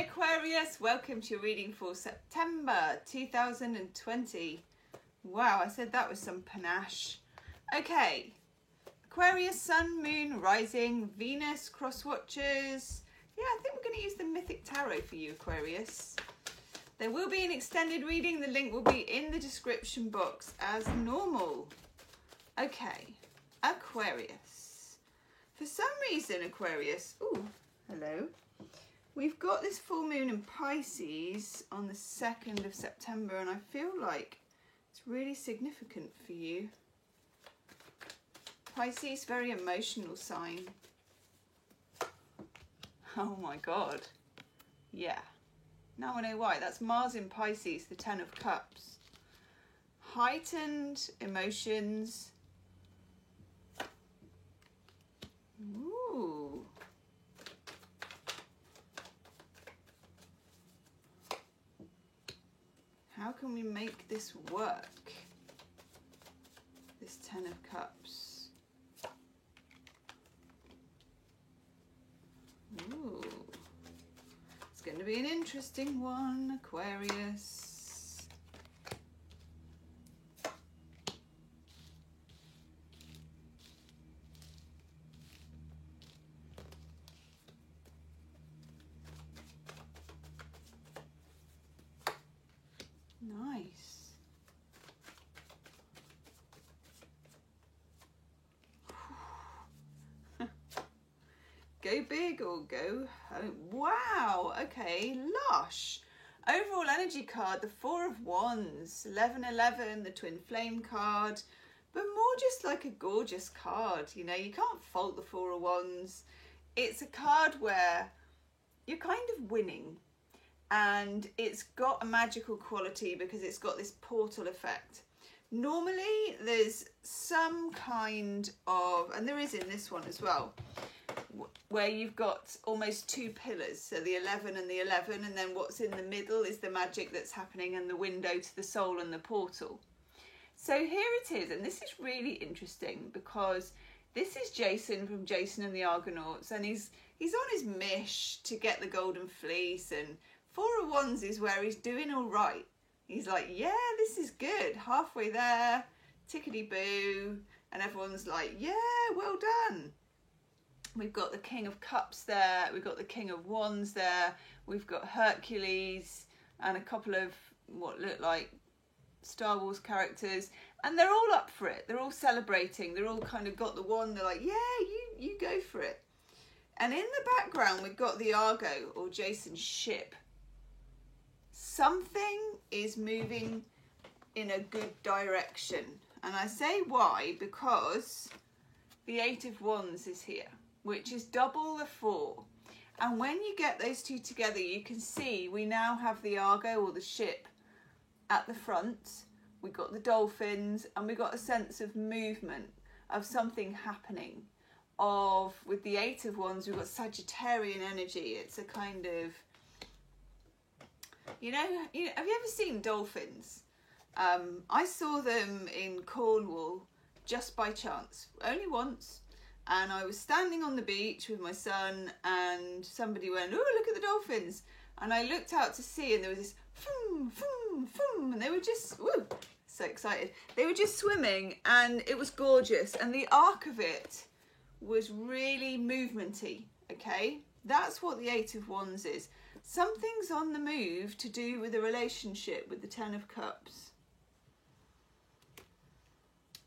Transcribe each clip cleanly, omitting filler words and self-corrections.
Hi Aquarius, welcome to your reading for September 2020. Wow, I said that with some panache. Okay, Aquarius, Sun, Moon, Rising, Venus, cross watchers. Yeah, I think we're going to use the Mythic Tarot for you, Aquarius. There will be an extended reading. The link will be in the description box as normal. Okay, Aquarius. For some reason, Aquarius, ooh, hello. We've got this full moon in Pisces on the 2nd of September, and I feel like it's really significant for you. Pisces, very emotional sign. Oh my God. Yeah. Now I know why. That's Mars in Pisces, the 10 of Cups. Heightened emotions. Ooh. How can we make this work? This 10 of Cups. Ooh. It's going to be an interesting one, Aquarius. Nice. Go big or go home. Wow, okay, lush. Overall energy card, the 4 of Wands, 1111, the Twin Flame card, but more just like a gorgeous card. You know, you can't fault the 4 of Wands. It's a card where you're kind of winning. And it's got a magical quality because it's got this portal effect. Normally there's some kind of, and there is in this one as well, where you've got almost two pillars, so the 11 and the 11, and then what's in the middle is the magic that's happening and the window to the soul and the portal. So here it is, and this is really interesting because this is Jason from Jason and the Argonauts, and he's on his mish to get the golden fleece, and 4 of Wands is where he's doing all right. He's like, yeah, this is good. Halfway there, tickety-boo. And everyone's like, yeah, well done. We've got the King of Cups there. We've got the King of Wands there. We've got Hercules and a couple of what look like Star Wars characters. And they're all up for it. They're all celebrating. They're all kind of got the wand. They're like, yeah, you go for it. And in the background, we've got the Argo or Jason's ship. Something is moving in a good direction. And I say why, because the 8 of Wands is here, which is double the 4. And when you get those two together, you can see we now have the Argo or the ship at the front. We've got the dolphins, and we've got a sense of movement, of something happening. With the 8 of Wands, we've got Sagittarian energy. It's a kind of, you know, have you ever seen dolphins? I saw them in Cornwall just by chance, only once. And I was standing on the beach with my son, and somebody went, oh, look at the dolphins. And I looked out to sea, and there was this foom, foom, foom, and they were just, woo, so excited. They were just swimming, and it was gorgeous. And the arc of it was really movementy, okay? That's what the 8 of Wands is. Something's on the move to do with a relationship with the 10 of Cups.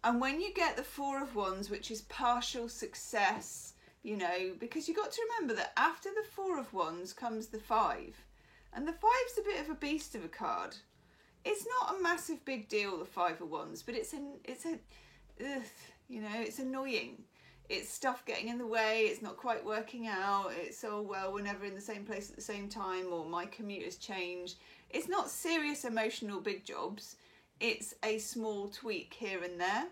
And when you get the 4 of Wands, which is partial success, you know, because you've got to remember that after the 4 of Wands comes the 5. And the 5's a bit of a beast of a card. It's not a massive big deal, the 5 of Wands, but it's annoying. It's stuff getting in the way, it's not quite working out, it's, oh well, we're never in the same place at the same time, or my commute has changed. It's not serious emotional big jobs, it's a small tweak here and there,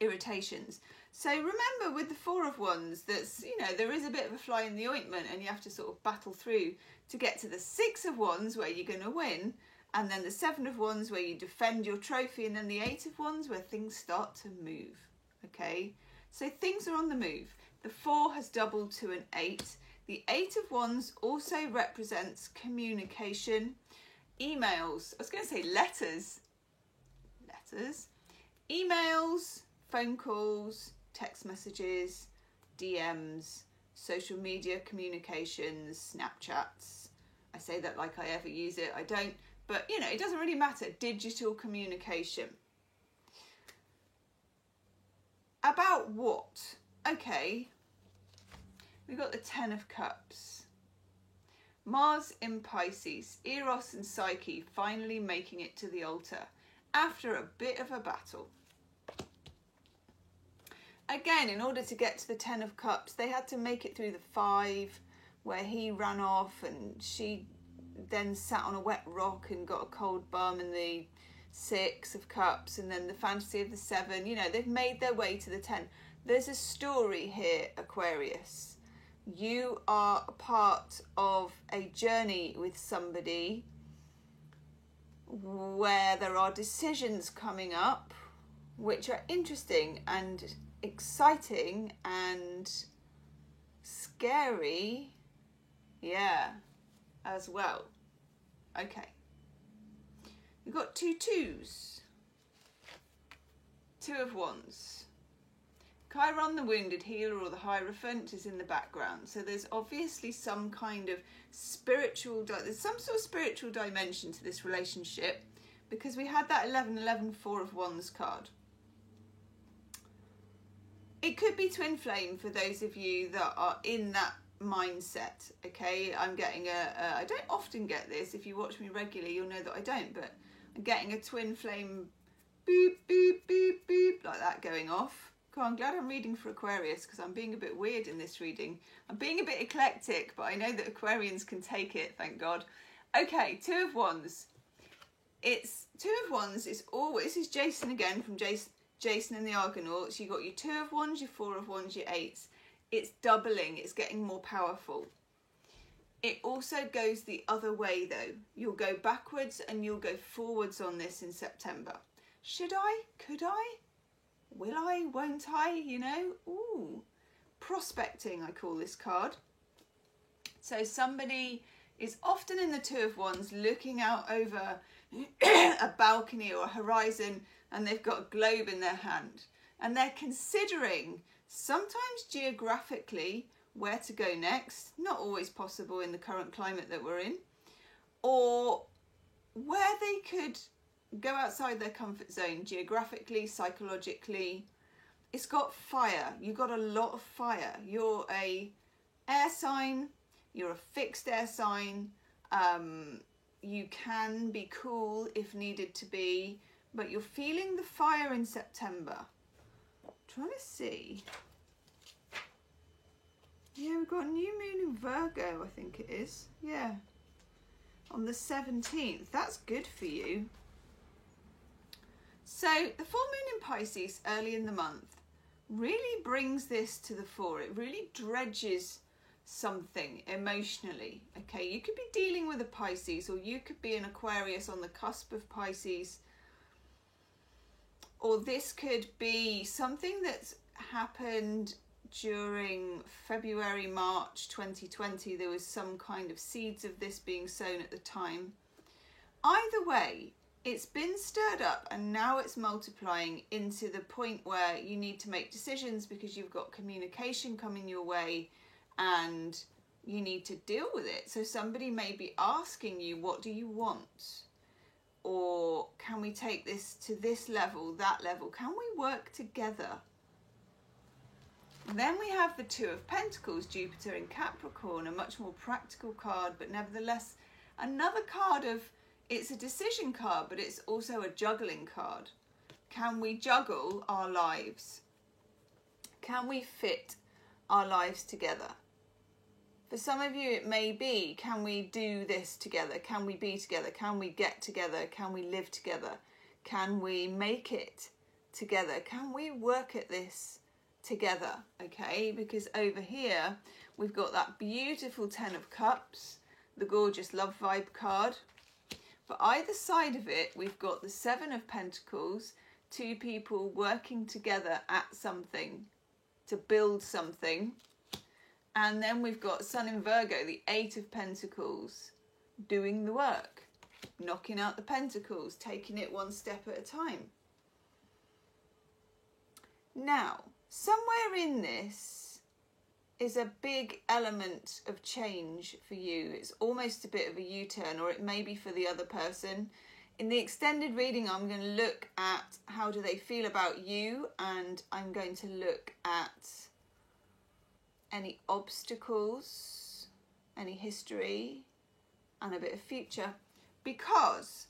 irritations. So remember with the 4 of Wands, that's, you know, there is a bit of a fly in the ointment, and you have to sort of battle through to get to the 6 of Wands where you're going to win, and then the 7 of Wands where you defend your trophy, and then the 8 of Wands where things start to move, okay? So things are on the move. The 4 has doubled to an 8. The Eight of Wands also represents communication, emails. I was going to say letters. Emails, phone calls, text messages, DMs, social media communications, Snapchats. I say that like I ever use it. I don't. But, you know, it doesn't really matter. Digital communication. About what? Okay. We've got the Ten of Cups. Mars in Pisces. Eros and Psyche finally making it to the altar after a bit of a battle. Again, in order to get to the Ten of Cups, they had to make it through the 5, where he ran off and she then sat on a wet rock and got a cold bum, and the 6 of Cups, and then the fantasy of the 7. You know, they've made their way to the 10. There's a story here, Aquarius. You are a part of a journey with somebody where there are decisions coming up which are interesting and exciting and scary, yeah, as well. Okay, we've got 2 2s, 2 of Wands. Chiron, the wounded healer, or the Hierophant, is in the background. So there's obviously some kind of there's some sort of spiritual dimension to this relationship, because we had that 11-11 4 of Wands card. It could be twin flame for those of you that are in that mindset. Okay, I'm getting I don't often get this. If you watch me regularly, you'll know that I don't, but I'm getting a twin flame boop, boop, boop, boop, like that going off. God, I'm glad I'm reading for Aquarius, because I'm being a bit weird in this reading. I'm being a bit eclectic, but I know that Aquarians can take it, thank God. Okay, 2 of Wands. It's 2 of Wands is always, this is Jason again from Jason and the Argonauts. You got your 2 of Wands, your 4 of Wands, your 8s. It's doubling, it's getting more powerful. It also goes the other way though. You'll go backwards and you'll go forwards on this in September. Should I? Could I? Will I? Won't I? You know? Ooh. Prospecting, I call this card. So somebody is often in the 2 of Wands looking out over a balcony or a horizon, and they've got a globe in their hand. And they're considering, sometimes geographically, where to go next. Not always possible in the current climate that we're in. Or where they could go outside their comfort zone, geographically, psychologically. It's got fire. You've got a lot of fire. You're a air sign. You're a fixed air sign. You can be cool if needed to be, but you're feeling the fire in September. I'm trying to see. Yeah, we've got a new moon in Virgo, I think it is. Yeah. On the 17th. That's good for you. So the full moon in Pisces early in the month really brings this to the fore. It really dredges something emotionally. Okay, you could be dealing with a Pisces, or you could be an Aquarius on the cusp of Pisces, or this could be something that's happened during February, March 2020. There was some kind of seeds of this being sown at the time. Either way, it's been stirred up and now it's multiplying into the point where you need to make decisions because you've got communication coming your way and you need to deal with it. So somebody may be asking you, what do you want? Or can we take this to this level, that level? Can we work together? And then we have the 2 of Pentacles, Jupiter in Capricorn, a much more practical card, but nevertheless another card of, it's a decision card, but it's also a juggling card. Can we juggle our lives? Can we fit our lives together? For some of you, it may be, can we do this together? Can we be together? Can we get together? Can we live together? Can we make it together? Can we work at this together? Okay, because over here, we've got that beautiful 10 of Cups, the gorgeous love vibe card. But either side of it, we've got the 7 of Pentacles, 2 people working together at something, to build something. And then we've got Sun in Virgo, the 8 of Pentacles, doing the work, knocking out the pentacles, taking it one step at a time. Now, somewhere in this is a big element of change for you. It's almost a bit of a U-turn, or it may be for the other person. In the extended reading, I'm going to look at how do they feel about you, and I'm going to look at any obstacles, any history, and a bit of future, because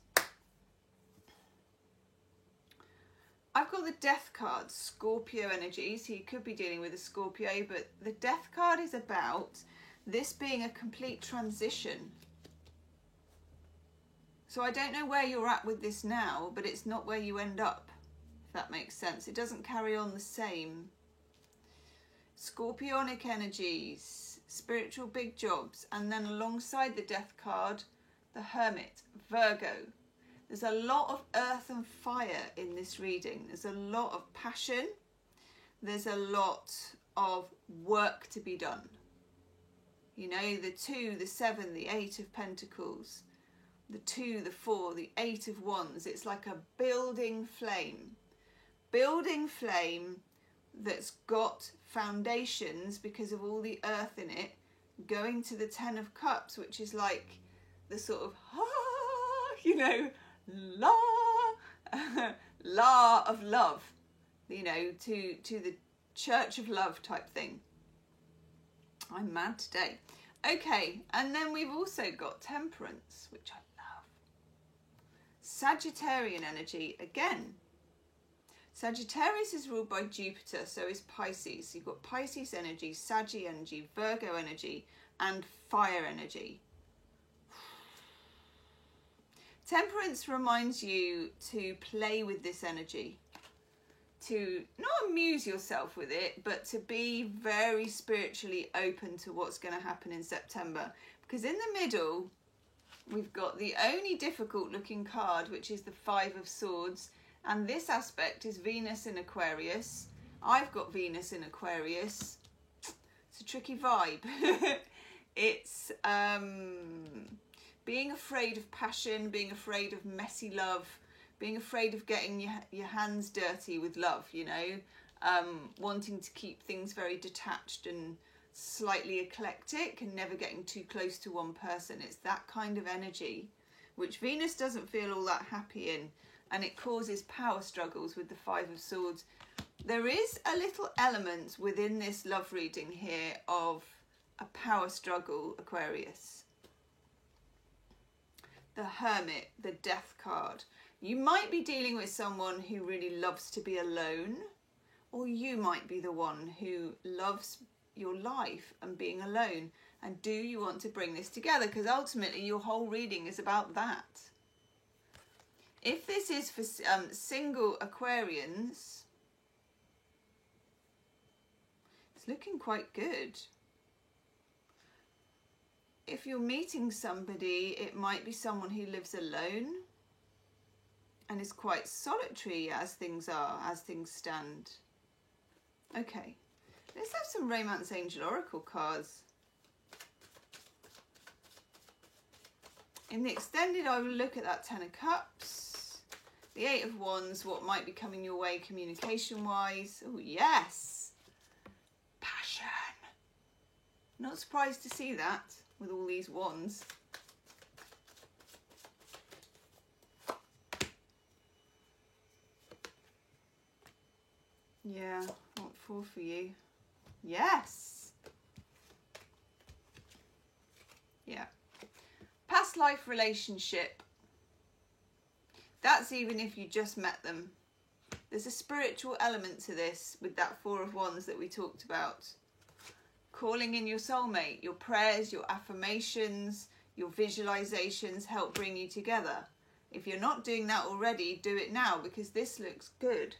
I've got the Death card, Scorpio energy, so you could be dealing with a Scorpio, but the Death card is about this being a complete transition. So I don't know where you're at with this now, but it's not where you end up, if that makes sense. It doesn't carry on the same. Scorpionic energies, spiritual big jobs, and then alongside the Death card, the Hermit, Virgo. There's a lot of earth and fire in this reading. There's a lot of passion. There's a lot of work to be done. You know, the 2, the 7, the 8 of Pentacles, the 2, the 4, the 8 of Wands. It's like a building flame. Building flame that's got foundations because of all the earth in it, going to the 10 of Cups, which is like the sort of, you know, la of love, you know, to the church of love type thing. I'm mad today. Okay, and then we've also got Temperance, which I love. Sagittarian energy again. Sagittarius is ruled by Jupiter, so is Pisces. You've got Pisces energy, Saggy energy, Virgo energy, and fire energy. Temperance reminds you to play with this energy, to not amuse yourself with it, but to be very spiritually open to what's going to happen in September. Because in the middle, we've got the only difficult looking card, which is the 5 of Swords. And this aspect is Venus in Aquarius. I've got Venus in Aquarius. It's a tricky vibe. It's being afraid of passion, being afraid of messy love, being afraid of getting your hands dirty with love, you know, wanting to keep things very detached and slightly eclectic and never getting too close to one person. It's that kind of energy, which Venus doesn't feel all that happy in, and it causes power struggles with the 5 of Swords. There is a little element within this love reading here of a power struggle, Aquarius. The Hermit, the Death card. You might be dealing with someone who really loves to be alone, or you might be the one who loves your life and being alone. And do you want to bring this together? Because ultimately your whole reading is about that. If this is for single Aquarians, it's looking quite good. If you're meeting somebody, it might be someone who lives alone and is quite solitary as things are, as things stand. Okay, let's have some Romance Angel Oracle cards. In the extended, I will look at that 10 of Cups, the 8 of Wands, what might be coming your way communication-wise. Oh, yes. Passion. Not surprised to see that with all these wands. Yeah, what for you? Yes. Yeah. Past life relationship. That's even if you just met them. There's a spiritual element to this with that 4 of Wands that we talked about. Calling in your soulmate, your prayers, your affirmations, your visualizations help bring you together. If you're not doing that already, do it now, because this looks good.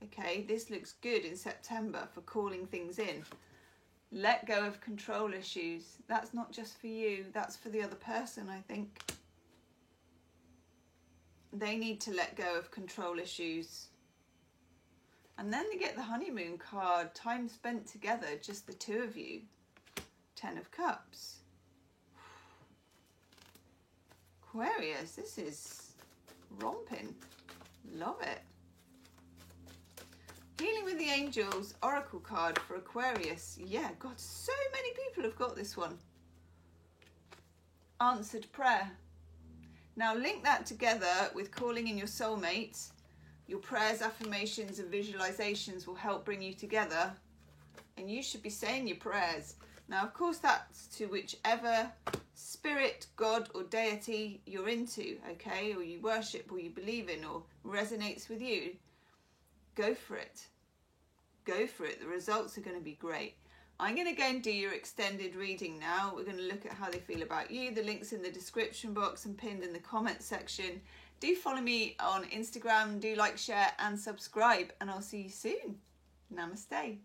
Okay, this looks good in September for calling things in. Let go of control issues. That's not just for you, that's for the other person, I think. They need to let go of control issues. And then you get the honeymoon card, time spent together, just the 2 of you. Ten of Cups. Aquarius, this is romping. Love it. Healing with the Angels, Oracle card for Aquarius. Yeah, God, so many people have got this one. Answered prayer. Now link that together with calling in your soulmate. Your prayers, affirmations and visualizations will help bring you together. And you should be saying your prayers. Now, of course, that's to whichever spirit, God or deity you're into, okay? Or you worship or you believe in or resonates with you. Go for it. Go for it. The results are going to be great. I'm going to go and do your extended reading now. We're going to look at how they feel about you. The link's in the description box and pinned in the comment section. Do follow me on Instagram. Do like, share and subscribe. And I'll see you soon. Namaste.